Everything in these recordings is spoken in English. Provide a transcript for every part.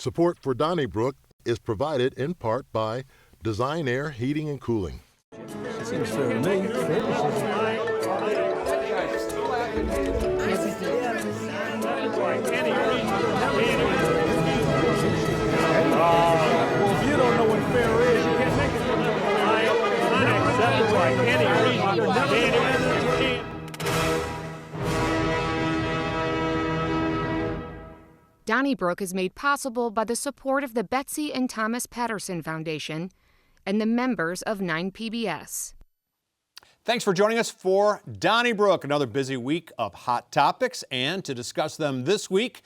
Support for Donnybrook is provided in part by Design Air Heating and Cooling. Seems fair to me. Well, if you don't know what fair is, you can't make it. Unacceptable by any reason. Donnybrook is made possible by the support of the Betsy and Thomas Patterson Foundation and the members of 9PBS. Thanks for joining us for Donnybrook, another busy week of hot topics. And to discuss them this week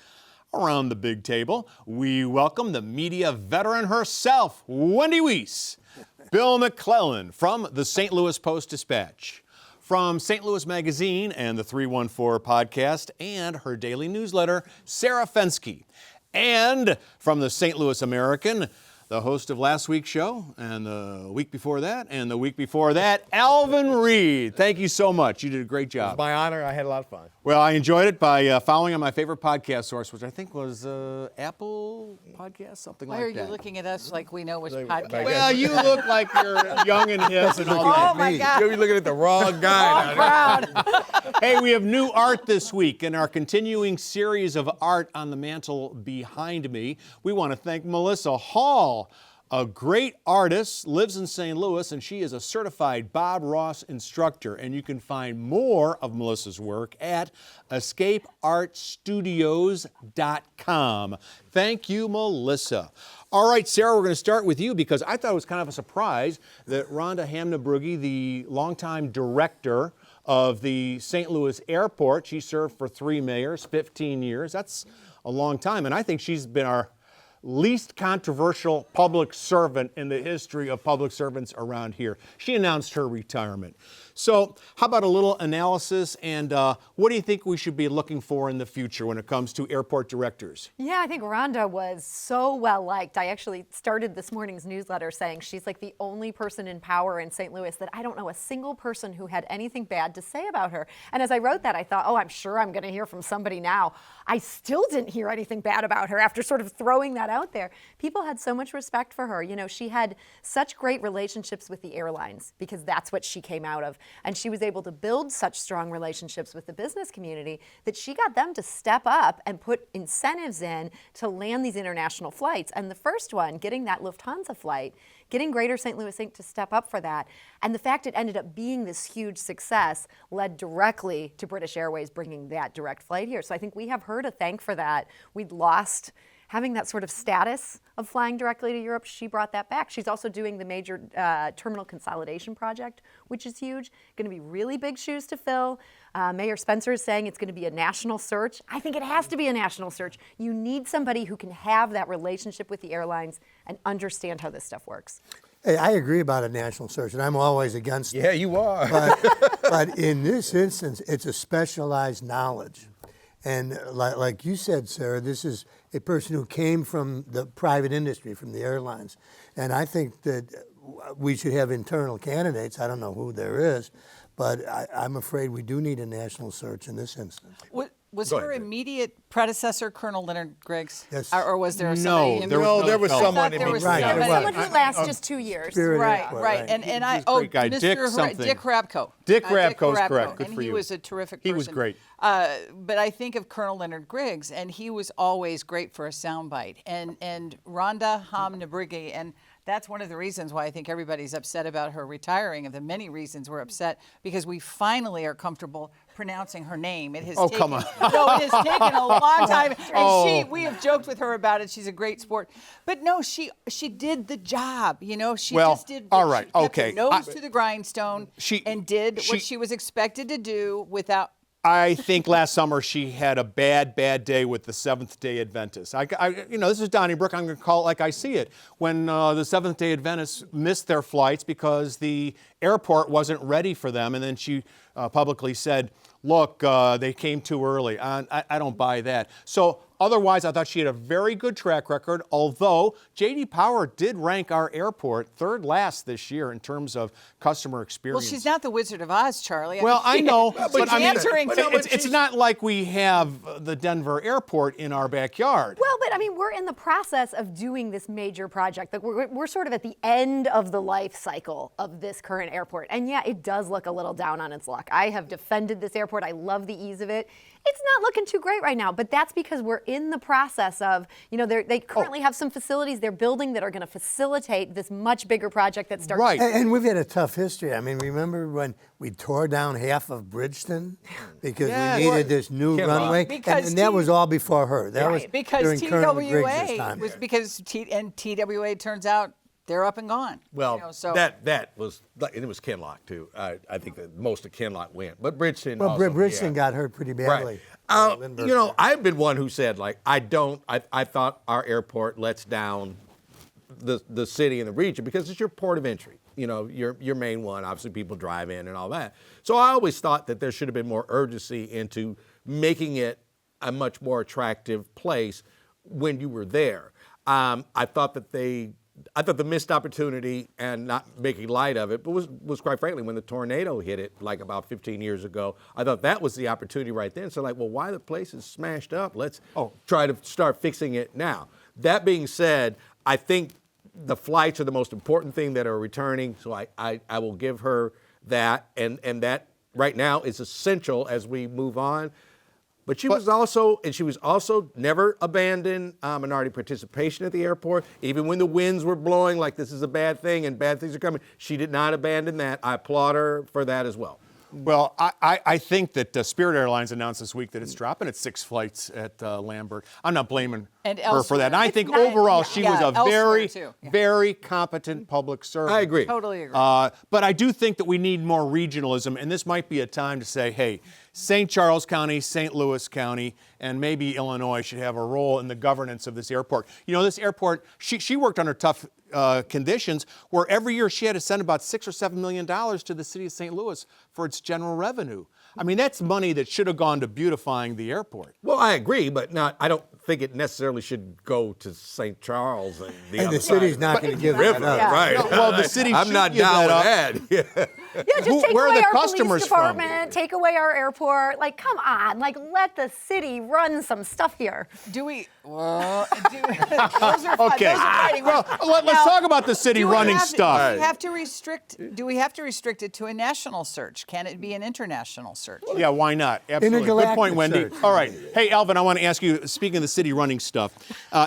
around the big table, we welcome the media veteran herself, Wendy Wiese, Bill McClellan from the St. Louis Post-Dispatch, from St. Louis Magazine and the 314 podcast, and her daily newsletter, Sarah Fenske, and from the St. Louis American, the host of last week's show, and the week before that, and the week before that, Alvin Reid. Thank you so much. You did a great job. It was my honor. I had a lot of fun. Well, I enjoyed it by following on my favorite podcast source, which I think was Apple Podcast, something like that. Why are you looking at us like we know which podcast? Well, you look like you're young and hip and all that. Oh, my God. You're looking at the wrong guy. Proud. Hey, we have new art this week in our continuing series of art on the mantle behind me. We want to thank Melissa Hall, a great artist, lives in St. Louis, and she is a certified Bob Ross instructor. And you can find more of Melissa's work at escapeartstudios.com. Thank you, Melissa. All right, Sarah, we're going to start with you because I thought it was kind of a surprise that Rhonda Hamnabrugge, the longtime director of the St. Louis Airport, she served for 3 mayors, 15 years. That's a long time, and I think she's been our least controversial public servant in the history of public servants around here. She announced her retirement. So how about a little analysis, and what do you think we should be looking for in the future when it comes to airport directors? Yeah, I think Rhonda was so well liked. I actually started this morning's newsletter saying she's like the only person in power in St. Louis that I don't know a single person who had anything bad to say about her. And as I wrote that, I thought, oh, I'm sure I'm going to hear from somebody now. I still didn't hear anything bad about her after sort of throwing that out there. People had so much respect for her. You know, she had such great relationships with the airlines because that's what she came out of. And she was able to build such strong relationships with the business community that she got them to step up and put incentives in to land these international flights. And the first one, getting that Lufthansa flight, getting Greater St. Louis Inc. to step up for that, and the fact it ended up being this huge success led directly to British Airways bringing that direct flight here. So I think we have her to thank for that. We'd lost having that sort of status of flying directly to Europe. She brought that back. She's also doing the major terminal consolidation project, which is huge. Going to be really big shoes to fill. Mayor Spencer is saying it's going to be a national search. I think it has to be a national search. You need somebody who can have that relationship with the airlines and understand how this stuff works. Hey, I agree about a national search, and I'm always against it. Yeah, you are. But in this instance, it's a specialized knowledge. And like you said, Sarah, this is a person who came from the private industry, from the airlines. And I think that we should have internal candidates. I don't know who there is, but I'm afraid we do need a national search in this instance. Was her immediate predecessor Colonel Leonard Griggs? Yes. Or was there somebody? There was someone. Someone who lasts just 2 years. Right. And great guy. Dick Rabko. Dick Rabko's correct. Good and for he you. was a terrific person. He was great. But I think of Colonel Leonard Griggs, and he was always great for a soundbite. And Rhonda Hamnabrugge, and that's one of the reasons why I think everybody's upset about her retiring, of the many reasons we're upset, because we finally are comfortable pronouncing her name. It has come on. No, it has taken a long time. And we have joked with her about it. She's a great sport. But no, she did the job. You know, she just did. All right, she kept okay. her nose to the grindstone and did what she was expected to do without. I think last summer she had a bad day with the Seventh-day Adventists. This is Donnybrook. I'm going to call it like I see it. When the Seventh-day Adventists missed their flights because the airport wasn't ready for them, and then she publicly said, look, they came too early. I don't buy that. So Otherwise, I thought she had a very good track record, although J.D. Power did rank our airport third last this year in terms of customer experience. Well, she's not the Wizard of Oz, Charlie. Well, I know, but I mean, answering it's not like we have the Denver airport in our backyard. Well, but I mean, we're in the process of doing this major project. Like we're sort of at the end of the life cycle of this current airport. And yeah, it does look a little down on its luck. I have defended this airport. I love the ease of it. It's not looking too great right now, but that's because we're in the process of, they currently have some facilities they're building that are going to facilitate this much bigger project that starts. Right. And we've had a tough history. I mean, remember when we tore down half of Bridgeton because we needed this new runway? And that was all before her. That was because during Colonel Griggs' time. was because TWA turns out they're up and gone. Well, that was, and it was Kenlock too. I think that most of Kenlock went, but Bridgeton. Well, also, Bridgeton got hurt pretty badly. Right. I've been one who said I thought our airport lets down the city and the region because it's your port of entry. Your main one. Obviously, people drive in and all that. So I always thought that there should have been more urgency into making it a much more attractive place when you were there. I thought the missed opportunity and not making light of it, but was quite frankly when the tornado hit it like about 15 years ago, I thought that was the opportunity right then. So why the place is smashed up? Let's try to start fixing it now. That being said, I think the flights are the most important thing that are returning. So I will give her that, and that right now is essential as we move on. But she was also never abandoned minority participation at the airport. Even when the winds were blowing like this is a bad thing and bad things are coming, she did not abandon that. I applaud her for that as well. Well, I think that Spirit Airlines announced this week that it's dropping its 6 flights at Lambert. I'm not blaming her for that. And I think overall she was a very competent public servant. I agree. Totally agree. But I do think that we need more regionalism, and this might be a time to say, hey, St. Charles County, St. Louis County, and maybe Illinois should have a role in the governance of this airport. This airport, she worked under tough conditions where every year she had to send about $6 or $7 million to the city of St. Louis for its general revenue. I mean, that's money that should have gone to beautifying the airport. Well, I agree, but I don't think it necessarily should go to St. Charles and the city's not going to give river, that up. right? No, well, the city I'm should not give down that with that. Yeah, just take where are away the our customers police department, take away our airport. Come on, let the city run some stuff here. Do we? Well, those are fun. Okay. Those are fighting words. Let's talk about the city running stuff. Do we have to restrict? Do we have to restrict it to a national search? Can it be an international search? Yeah, why not? Absolutely. Good point, Wendy. Search. All right. Hey, Alvin, I want to ask you, speaking of the city running stuff,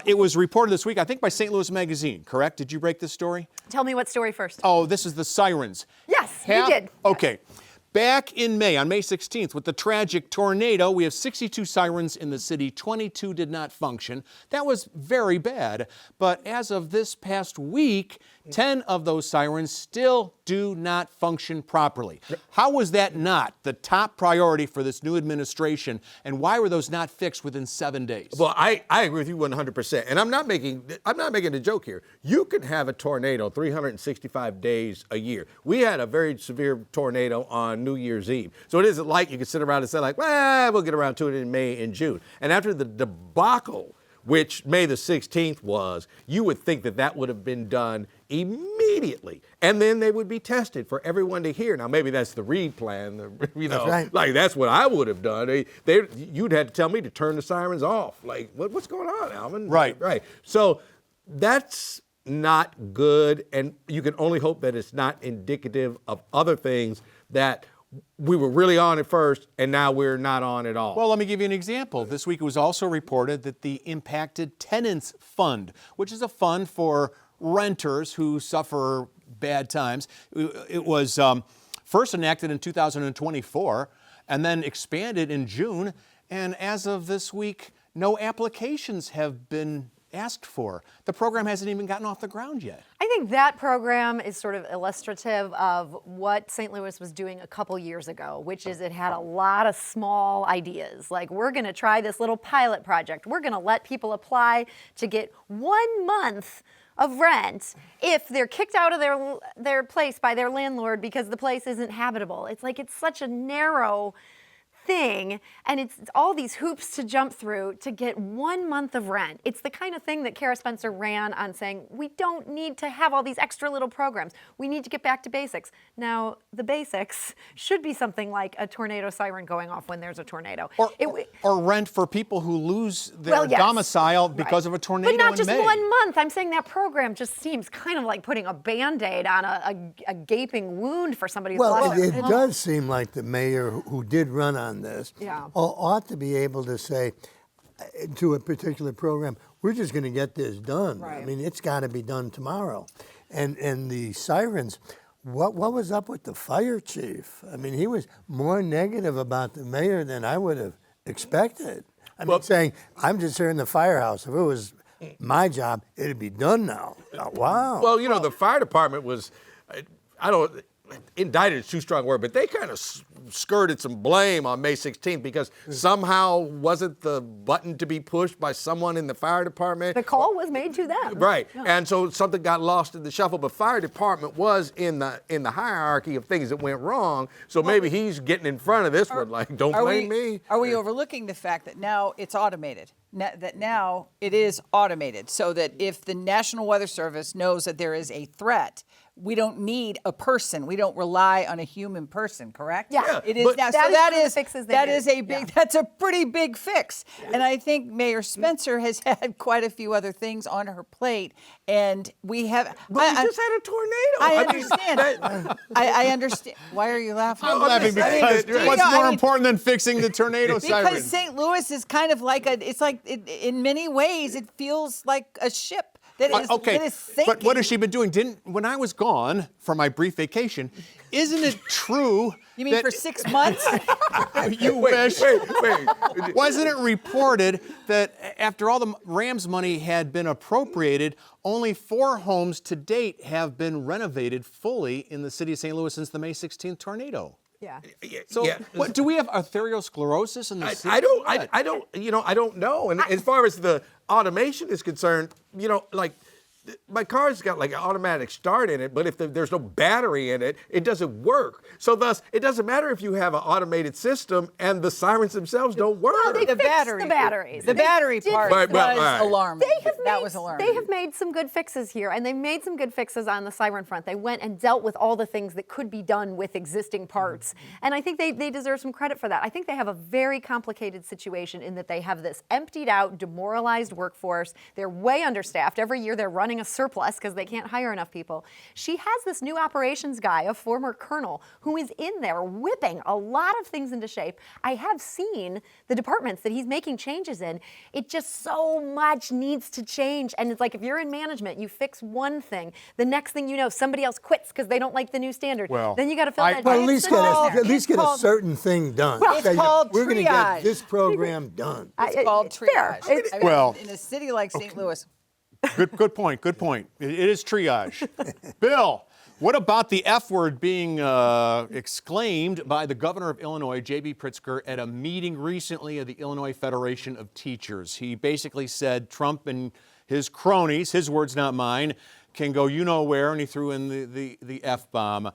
it was reported this week, I think by St. Louis Magazine, correct? Did you break this story? Tell me what story first. Oh, this is the Sirens. Yes, you did. Okay. Back in May, on May 16th, with the tragic tornado, we have 62 sirens in the city. 22 did not function. That was very bad. But as of this past week, 10 of those sirens still do not function properly. How was that not the top priority for this new administration, and why were those not fixed within 7 days? Well, I agree with you 100%, and I'm not making a joke here. You can have a tornado 365 days a year. We had a very severe tornado on New Year's Eve, so it isn't like you can sit around and say we'll get around to it in May and June. And after the debacle, which May the 16th was, you would think that would have been done immediately. And then they would be tested for everyone to hear. Now, maybe that's the Reid plan, That's right. That's what I would have done. You'd had to tell me to turn the sirens off. What's going on, Alvin? Right. Right. So that's not good, and you can only hope that it's not indicative of other things that we were really on at first, and now we're not on at all. Well, let me give you an example. This week it was also reported that the Impacted Tenants Fund, which is a fund for renters who suffer bad times, it was first enacted in 2024 and then expanded in June. And as of this week, no applications have been asked for. The program hasn't even gotten off the ground yet. I think that program is sort of illustrative of what St. Louis was doing a couple years ago, which is it had a lot of small ideas. We're going to try this little pilot project. We're going to let people apply to get 1 month of rent if they're kicked out of their place by their landlord because the place isn't habitable. It's such a narrow thing, and it's all these hoops to jump through to get 1 month of rent. It's the kind of thing that Kara Spencer ran on, saying we don't need to have all these extra little programs. We need to get back to basics. Now, the basics should be something like a tornado siren going off when there's a tornado. Or rent for people who lose their Well, yes. domicile because Right. of a tornado But not in just May. 1 month. I'm saying that program just seems kind of like putting a Band-Aid on a gaping wound for somebody who's Well, lost their it home. does seem like the mayor who did run on this Yeah. ought to be able to say to a particular program, we're just going to get this done. I Right. mean, it's got to be done tomorrow. And the sirens, what was up with the fire chief? I mean, he was more negative about the mayor than I would have expected. I mean, saying, I'm just here in the firehouse. If it was my job, it'd be done now. Wow. Well, you know, the fire department was, I don't, indicted is too strong a word, but they kind of skirted some blame on May 16th because somehow wasn't the button to be pushed by someone in the fire department. The call was made to them. Right, Yeah. and so something got lost in the shuffle. But fire department was in the hierarchy of things that went wrong. So maybe he's getting in front of this one, like, don't blame me. Are we overlooking the fact that now it's automated? That now it is automated, so that if the National Weather Service knows that there is a threat, we don't need a person. We don't rely on a human person, correct? Yeah. It is but- now. That So is that one of the is fixes they that made. is a big. Yeah. That's a pretty big fix. And I think Mayor Spencer has had quite a few other things on her plate, and we have. But we just had a tornado. I mean, understand. that- I understand. Why are you laughing? I'm laughing I mean, because you what's know, I more mean- important than fixing the tornado siren? Because St. Louis is kind of like in many ways, it feels like a ship that is, Okay, that is sinking. but what has she been doing? When I was gone for my brief vacation, isn't it true? You mean that for 6 months? you wish? Wait. Wasn't it reported that after all the Rams money had been appropriated, only 4 homes to date have been renovated fully in the city of St. Louis since the May 16th tornado? Yeah. So, Yeah. what, do we have arteriosclerosis in the city? I don't, What? I don't, I don't know. And as far as the automation is concerned, like my car's got like an automatic start in it, but if there's no battery in it, it doesn't work. So thus, it doesn't matter if you have an automated system and the sirens themselves don't work. Well, they The fixed battery. the batteries. The They battery did part Right, was well, all right. alarming. That was alarming. They have made some good fixes here, and they've made some good fixes on the siren front. They went and dealt with all the things that could be done with existing parts, and I think they deserve some credit for that. I think they have a very complicated situation in that they have this emptied out, demoralized workforce. They're way understaffed. Every year they're running a surplus because they can't hire enough people. She has this new operations guy, a former colonel, who is in there whipping a lot of things into shape. I have seen the departments that he's making changes in. It just so much needs to change. And it's like if you're in management, you fix one thing. The next thing you know, somebody else quits because they don't like the new standard. Well, then you got to fill that. Well, at giant least spot get in there. a called- certain thing done. Well, it's Say, called we're going to triage. get this program done. It's called Fair. triage. It's- I mean, Well- in a city like St. Louis, Good point. Good point. It is triage. Bill, what about the F word being exclaimed by the governor of Illinois, J.B. Pritzker, at a meeting recently of the Illinois Federation of Teachers? He basically said Trump and his cronies, his words, not mine, can go you know where, and he threw in the F-bomb.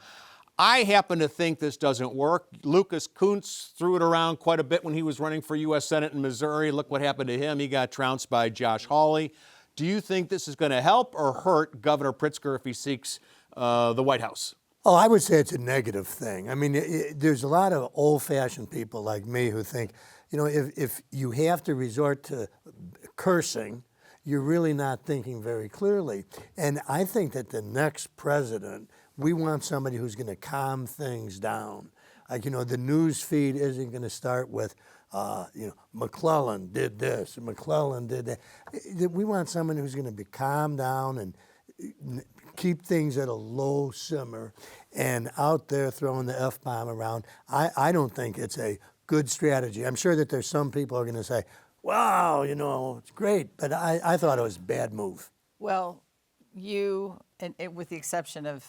I happen to think this doesn't work. Lucas Kuntz threw it around quite a bit when he was running for U.S. Senate in Missouri. Look what happened to him. He got trounced by Josh Hawley. Do you think this is going to help or hurt Governor Pritzker if he seeks the White House? Oh, I would say it's a negative thing. I mean, there's a lot of old-fashioned people like me who think, if you have to resort to cursing, you're really not thinking very clearly. And I think that the next president, we want somebody who's going to calm things down. Like, the news feed isn't going to start with, McClellan did this, and McClellan did that. We want someone who's going to be calm down and keep things at a low simmer, and out there throwing the F-bomb around. I don't think it's a good strategy. I'm sure that there's some people who are going to say, wow, it's great, but I thought it was a bad move. well, you, and with the exception of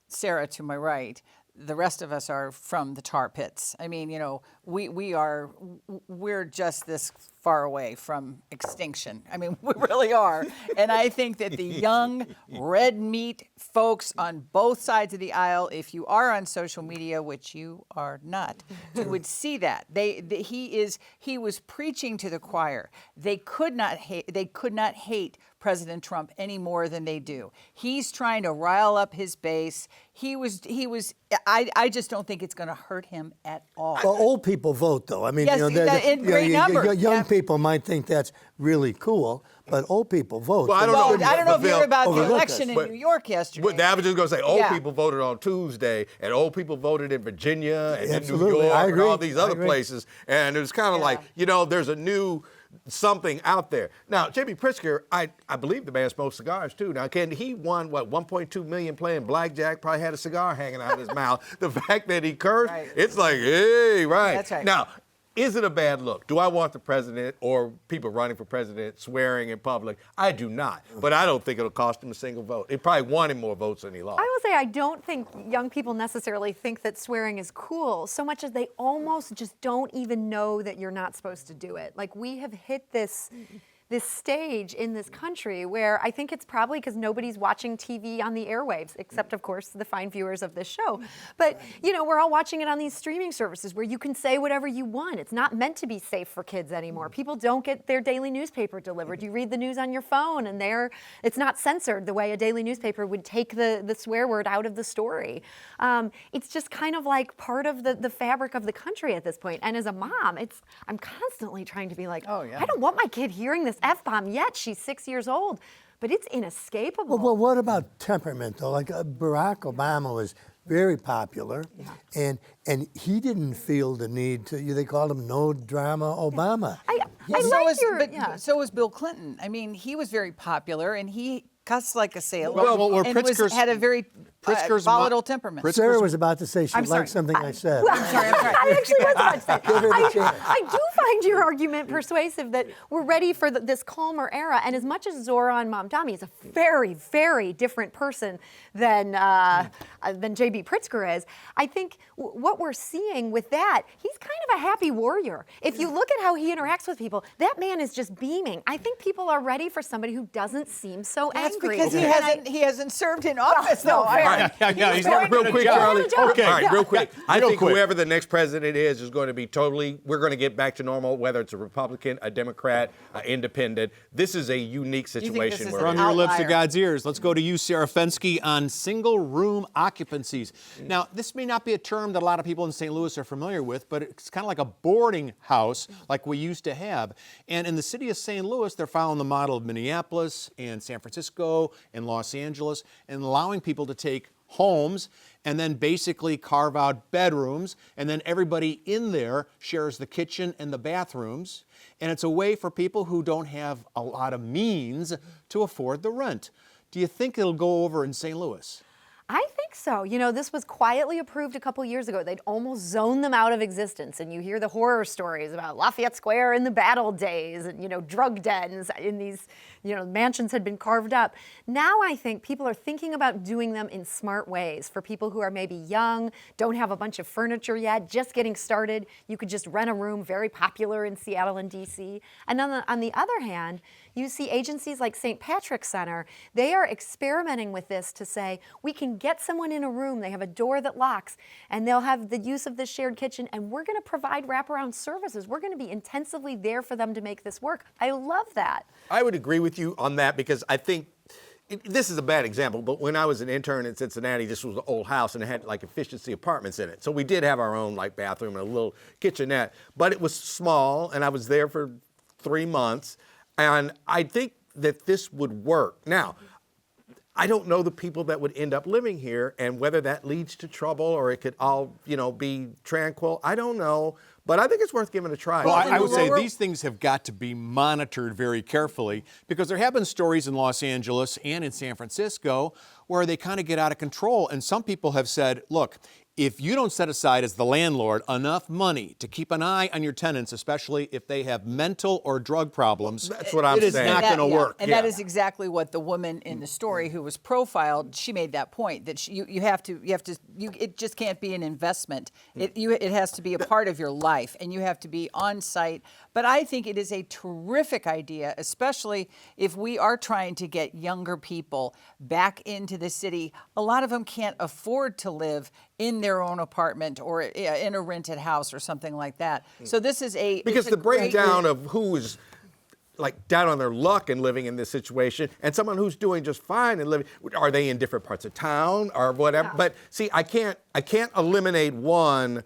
Sarah to my right, the rest of us are from the tar pits. I mean, we're just this far away from extinction. I mean, we really are. And I think that the young red meat folks on both sides of the aisle, if you are on social media, which you are not, you would see that. He was preaching to the choir. They could not hate President Trump any more than they do. He's trying to rile up his base. I just don't think it's going to hurt him at all. Well, old people vote, though. I mean, yes, in great numbers. Young people might think that's really cool, but old people vote. Well, I don't know. I don't know if you heard about the overlook election us. in New York yesterday. But I was just going to say, old Yeah. people voted on Tuesday, and old people voted in Virginia and in New Absolutely. York I and agree. all these I other agree. places. And it's kind of like, there's a new something out there. Now, J.B. Pritzker, I believe the man smokes cigars too. Now, he won, $1.2 million playing blackjack, probably had a cigar hanging out of his mouth. The fact that he cursed, Right. it's like, hey, right. That's right. Now, is it a bad look? Do I want the president or people running for president swearing in public? I do not. But I don't think it'll cost him a single vote. It probably won him more votes than he lost. I will say I don't think young people necessarily think that swearing is cool so much as they almost just don't even know that you're not supposed to do it. Like, we have hit this stage in this country where I think it's probably because nobody's watching TV on the airwaves, except, of course, the fine viewers of this show. But, we're all watching it on these streaming services where you can say whatever you want. It's not meant to be safe for kids anymore. People don't get their daily newspaper delivered. You read the news on your phone, and it's not censored the way a daily newspaper would take the swear word out of the story. It's just kind of like part of the fabric of the country at this point. And as a mom, I'm constantly trying to be like, Oh, yeah. I don't want my kid hearing this F-bomb yet. She's 6 years old. But it's inescapable. Well, what about temperament, though? Like Barack Obama was very popular, and he didn't feel the need to. They called him no drama Obama. So was Bill Clinton. I mean, he was very popular, and he cussed like a sailor. Well, and Pritzker's- had a very Pritzker's volatile temperament. Sarah was about to say she I'm sorry. liked something I said. Well, I actually was about to say. Give her the chance. I do find your argument persuasive that we're ready for this calmer era. And as much as Zoran Mamdani is a very, very different person than J.B. Pritzker is, I think what we're seeing with that, he's kind of a happy warrior. If you look at how he interacts with people, that man is just beaming. I think people are ready for somebody who doesn't seem so That's angry. because he hasn't served in office, no, though. fair. Yeah, he's never Real done a quick, job. Charlie. Okay. All right, real quick. I Real think quick. whoever the next president is going to be we're going to get back to normal, whether it's a Republican, a Democrat, independent. This is a unique think this situation. is we're From in. your lips to Outlier. God's ears. Let's go to you, Sarah Fenske, on single-room occupancies. Now, this may not be a term that a lot of people in St. Louis are familiar with, but it's kind of like a boarding house like we used to have. And in the city of St. Louis, they're following the model of Minneapolis and San Francisco and Los Angeles and allowing people to take homes and then basically carve out bedrooms, and then everybody in there shares the kitchen and the bathrooms. And it's a way for people who don't have a lot of means to afford the rent. Do you think it'll go over in St. Louis? I think so. This was quietly approved a couple years ago. They'd almost zoned them out of existence. And you hear the horror stories about Lafayette Square in the battle days and, drug dens in these, mansions had been carved up. Now I think people are thinking about doing them in smart ways. For people who are maybe young, don't have a bunch of furniture yet, just getting started, you could just rent a room, very popular in Seattle and D.C. And on the other hand, you see agencies like St. Patrick's Center, they are experimenting with this to say, we can get someone in a room, they have a door that locks, and they'll have the use of the shared kitchen, and we're going to provide wraparound services. We're going to be intensively there for them to make this work. I love that. I would agree with you on that because I think this is a bad example, but when I was an intern in Cincinnati, this was an old house and it had like efficiency apartments in it. So we did have our own bathroom and a little kitchenette, but it was small and I was there for 3 months. And I think that this would work. Now, I don't know the people that would end up living here and whether that leads to trouble or it could all, be tranquil. I don't know, but I think it's worth giving a try. Well, I would say these things have got to be monitored very carefully because there have been stories in Los Angeles and in San Francisco where they kind of get out of control. And some people have said, look, if you don't set aside as the landlord enough money to keep an eye on your tenants, especially if they have mental or drug problems, That's what I'm it is saying. not going to work. And that is exactly what the woman in the story who was profiled, she made that point, that it just can't be an investment. It has to be a part of your life, and you have to be on site. But I think it is a terrific idea, especially if we are trying to get younger people back into the city. A lot of them can't afford to live in their own apartment or in a rented house or something like that. So this is because the breakdown of who is like down on their luck and living in this situation, and someone who's doing just fine and living. Are they in different parts of town or whatever? Yeah. But see, I can't eliminate one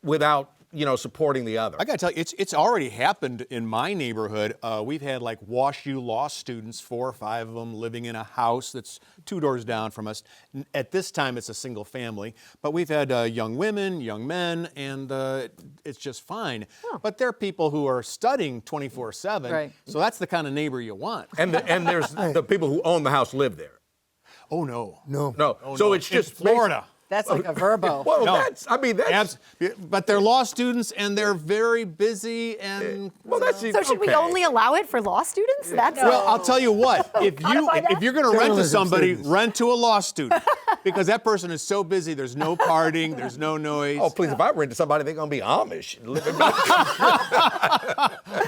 without supporting the other. I got to tell you, it's already happened in my neighborhood. We've had like WashU law students, 4 or 5 of them, living in a house that's 2 doors down from us. At this time, it's a single family, but we've had young women, young men, and it's just fine. Oh. But there are people who are studying 24/7, right. So that's the kind of neighbor you want. And there's the people who own the house live there. Oh no, no. Oh, so no. it's just Florida. That's like a verbo. Well, no. that's. But they're law students and they're very busy and. Well, that's so should we only allow it for law students? That's well, I'll tell you what. If you're going to rent to somebody, rent to a law student, because that person is so busy. There's no partying. There's no noise. Oh, please! If I rent to somebody, they're going to be Amish.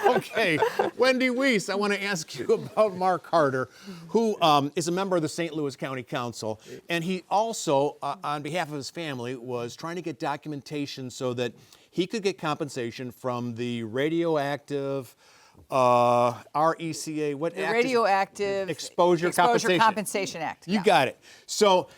Okay, Wendy Wiese, I want to ask you about Mark Carter, who is a member of the St. Louis County Council, and he also, on behalf of his family, was trying to get documentation so that he could get compensation from the radioactive RECA, what the act? Radioactive Exposure Compensation Act. You got it. So,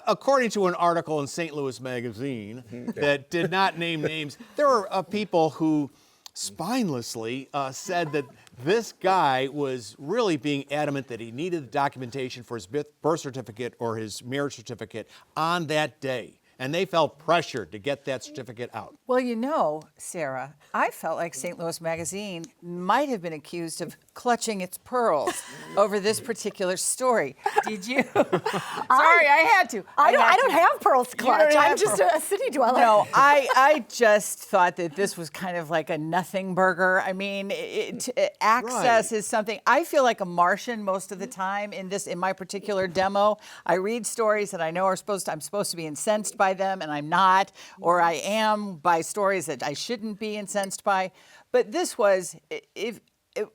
according to an article in St. Louis Magazine that did not name names, there are people who spinelessly said that this guy was really being adamant that he needed the documentation for his birth certificate or his marriage certificate on that day. And they felt pressured to get that certificate out. Well, Sarah, I felt like St. Louis Magazine might have been accused of clutching its pearls over this particular story. Did you? Sorry, I had to. I don't have pearls to clutch. I'm just a city dweller. No, I just thought that this was kind of like a nothing burger. I mean, access is something. I feel like a Martian most of the time in my particular demo. I read stories that I know I'm supposed to be incensed by them, and I'm not, or I am by stories that I shouldn't be incensed by. But this was,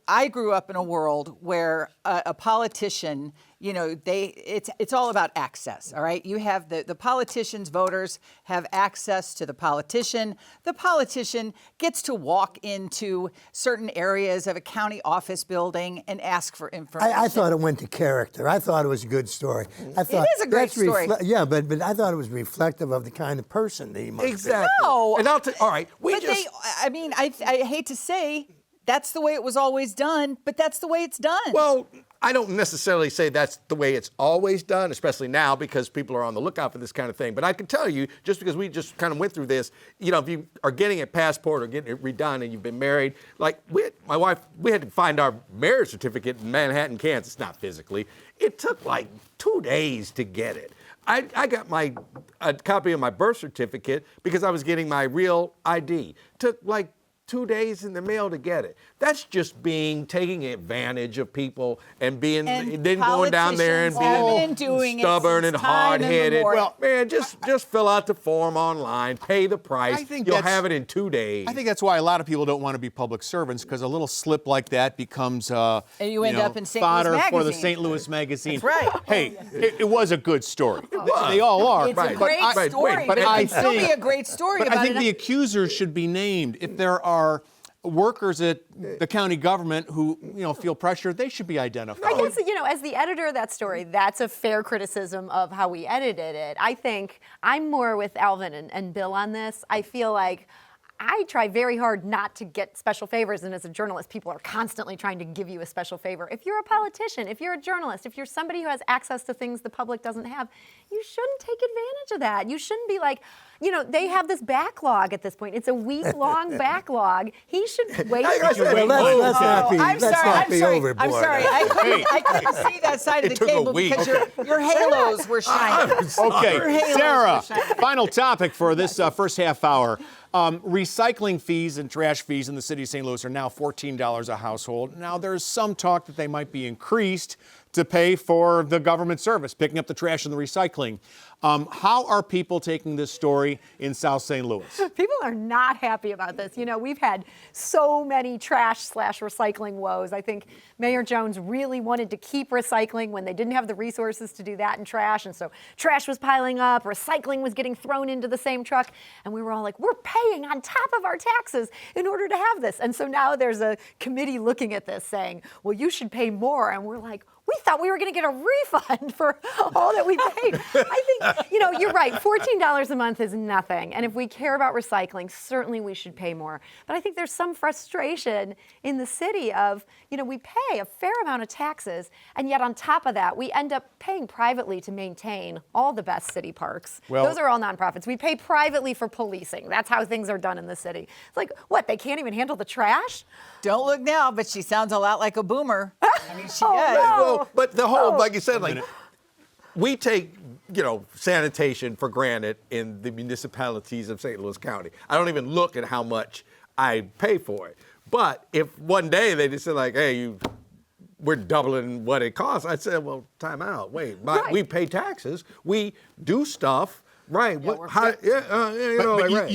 I grew up in a world where a politician, it's all about access, all right? You have the politicians, voters have access to the politician. The politician gets to walk into certain areas of a county office building and ask for information. I thought it went to character. I thought it was a good story. I thought it is a great story. Yeah, but I thought it was reflective of the kind of person that he must be. Exactly. No. And all right, I hate to say, that's the way it was always done, but that's the way it's done. Well, I don't necessarily say that's the way it's always done, especially now because people are on the lookout for this kind of thing. But I can tell you, just because we just kind of went through this, if you are getting a passport or getting it redone and you've been married, like my wife, we had to find our marriage certificate in Manhattan, Kansas, not physically. It took like 2 days to get it. I got a copy of my birth certificate because I was getting my real ID. Took like 2 days in the mail to get it. That's just taking advantage of people and going down there and being stubborn and hard-headed. Well, man, just fill out the form online, pay the price. You'll have it in 2 days. I think that's why a lot of people don't want to be public servants, because a little slip like that becomes and you end up in St. Louis fodder Magazine. for the St. Louis Magazine. That's right. Hey, it was a good story. They all are. It's a great story, but it can still be a great story. But I think the accusers should be named. If there are workers at the county government who, feel pressured, they should be identified. I guess, as the editor of that story, that's a fair criticism of how we edited it. I think I'm more with Alvin and Bill on this. I feel like I try very hard not to get special favors, and as a journalist, people are constantly trying to give you a special favor. If you're a politician, if you're a journalist, if you're somebody who has access to things the public doesn't have, you shouldn't take advantage of that. You shouldn't be like, they have this backlog at this point. It's a week-long backlog. He should wait. Let's not be, I'm sorry. I'm sorry. overboard. I'm sorry. I couldn't see that side of the took a table week. because your halos were shining. Okay, Your halos Sarah, were shining. final topic for this first half hour. Recycling fees and trash fees in the city of St. Louis are now $14 a household. Now, there's some talk that they might be increased to pay for the government service, picking up the trash and the recycling. How are people taking this story in South St. Louis? People are not happy about this. We've had so many trash/recycling woes. I think Mayor Jones really wanted to keep recycling when they didn't have the resources to do that in trash. And so trash was piling up, recycling was getting thrown into the same truck. And we were all like, we're paying on top of our taxes in order to have this. And so now there's a committee looking at this saying, well, you should pay more. And we're like, we thought we were going to get a refund for all that we paid. I think, you're right. $14 a month is nothing. And if we care about recycling, certainly we should pay more. But I think there's some frustration in the city of, we pay a fair amount of taxes, and yet on top of that, we end up paying privately to maintain all the best city parks. Well, those are all nonprofits. We pay privately for policing. That's how things are done in the city. It's like, what, they can't even handle the trash? Don't look now, but she sounds a lot like a boomer. I mean, she Oh, does. no. Well, but the whole, like you said, we take, sanitation for granted in the municipalities of St. Louis County. I don't even look at how much I pay for it. But if one day they just say like, hey, we're doubling what it costs, I'd say, well, time out. Wait, we pay taxes. We do stuff. Right.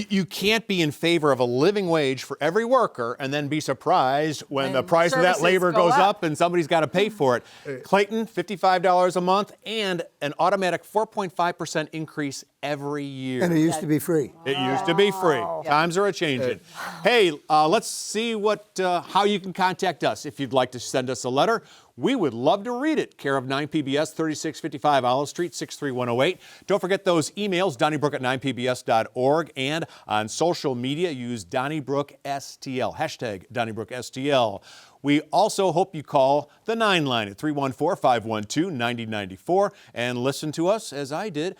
You can't be in favor of a living wage for every worker and then be surprised when the price of that services labor go goes up. up and somebody's got to pay for it. Clayton, $55 a month and an automatic 4.5% increase every year. And it used to be free. It used to be free. Times are a-changing. Hey, let's see how you can contact us. If you'd like to send us a letter, we would love to read it. Care of 9PBS, 3655 Olive Street, 63108. Don't forget those emails, Donnybrook@9pbs.org. And on social media, use DonnybrookSTL, hashtag DonnybrookSTL. We also hope you call the 9 line at 314-512-9094 and listen to us, as I did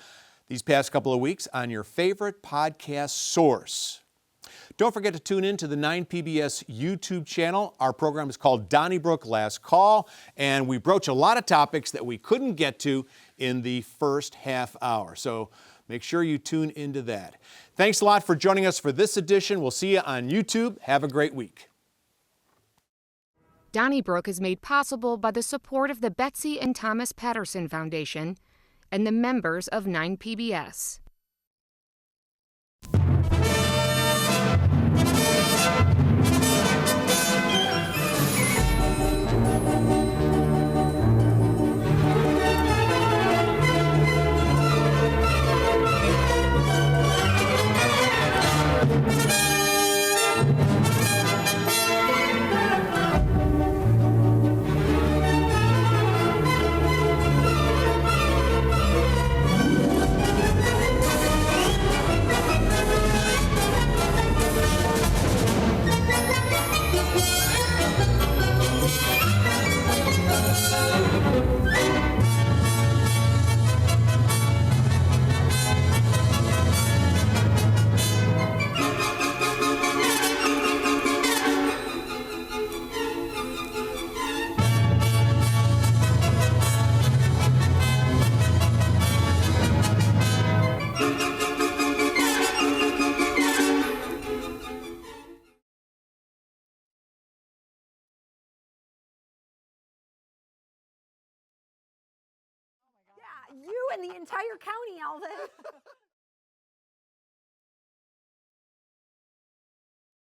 these past couple of weeks, on your favorite podcast source. Don't forget to tune in to the 9PBS YouTube channel. Our program is called Donnybrook Last Call, and we broach a lot of topics that we couldn't get to in the first half hour. So make sure you tune into that. Thanks a lot for joining us for this edition. We'll see you on YouTube. Have a great week. Donnybrook is made possible by the support of the Betsy and Thomas Patterson Foundation and the members of 9PBS. You and the entire county, Alvin.